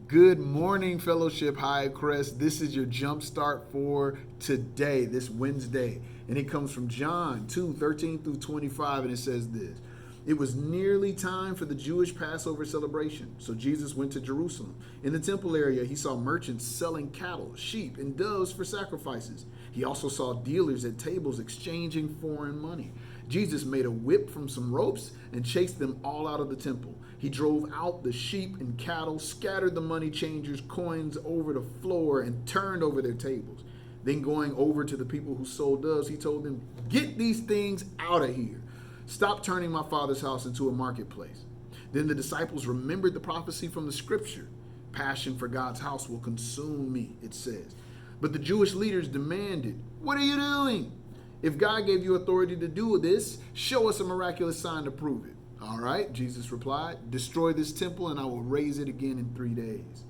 Good morning, Fellowship Hi-Crest. This is your Jumpstart for today, this Wednesday. And it comes from John 2:13 through 25, and it says this. It was nearly time for the Jewish Passover celebration, so Jesus went to Jerusalem. In the temple area, he saw merchants selling cattle, sheep, and doves for sacrifices. He also saw dealers at tables exchanging foreign money. Jesus made a whip from some ropes and chased them all out of the temple. He drove out the sheep and cattle, scattered the money changers' coins over the floor, and turned over their tables. Then going over to the people who sold doves, he told them, "Get these things out of here. Stop turning my Father's house into a marketplace." Then the disciples remembered the prophecy from the scripture. Passion for God's house will consume me, it says. But the Jewish leaders demanded, "What are you doing? If God gave you authority to do this, show us a miraculous sign to prove it." "All right," Jesus replied, "destroy this temple and I will raise it again in 3 days.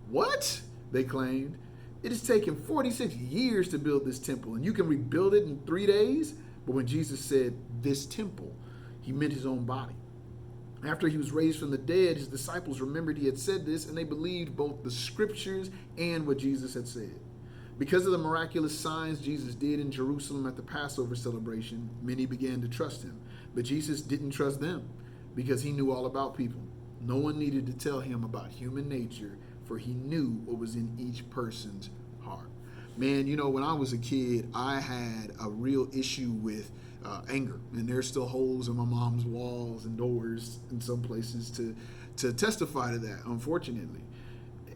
"What?" they claimed. "It has taken 46 years to build this temple, and you can rebuild it in 3 days?" But when Jesus said this temple, he meant his own body. After he was raised from the dead, his disciples remembered he had said this, and they believed both the scriptures and what Jesus had said. Because of the miraculous signs Jesus did in Jerusalem at the Passover celebration, many began to trust him. But Jesus didn't trust them because he knew all about people. No one needed to tell him about human nature, for he knew what was in each person's heart. Man, when I was a kid, I had a real issue with anger. And there's still holes in my mom's walls and doors in some places to testify to that, unfortunately.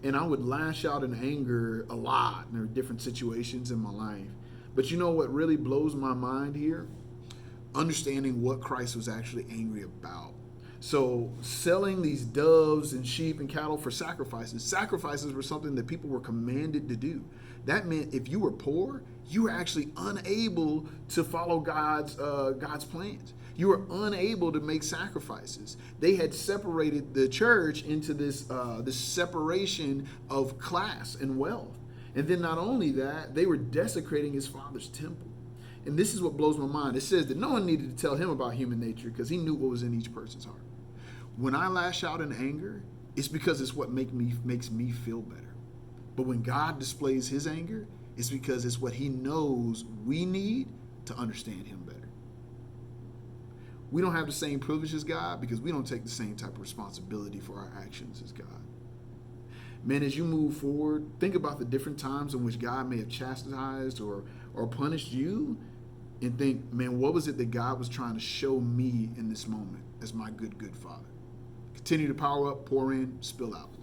And I would lash out in anger a lot. There are different situations in my life. But you know what really blows my mind here? Understanding what Christ was actually angry about. So selling these doves and sheep and cattle for sacrifices were something that people were commanded to do. That meant if you were poor, you were actually unable to follow God's plans. You were unable to make sacrifices. They had separated the church into this separation of class and wealth. And then not only that, they were desecrating his Father's temple. And this is what blows my mind. It says that no one needed to tell him about human nature because he knew what was in each person's heart. When I lash out in anger, it's because it's what makes me feel better. But when God displays his anger, it's because it's what he knows we need to understand him better. We don't have the same privilege as God because we don't take the same type of responsibility for our actions as God. Man, as you move forward, think about the different times in which God may have chastised or punished you, and think, man, what was it that God was trying to show me in this moment as my good Father? Continue to power up, pour in, spill out.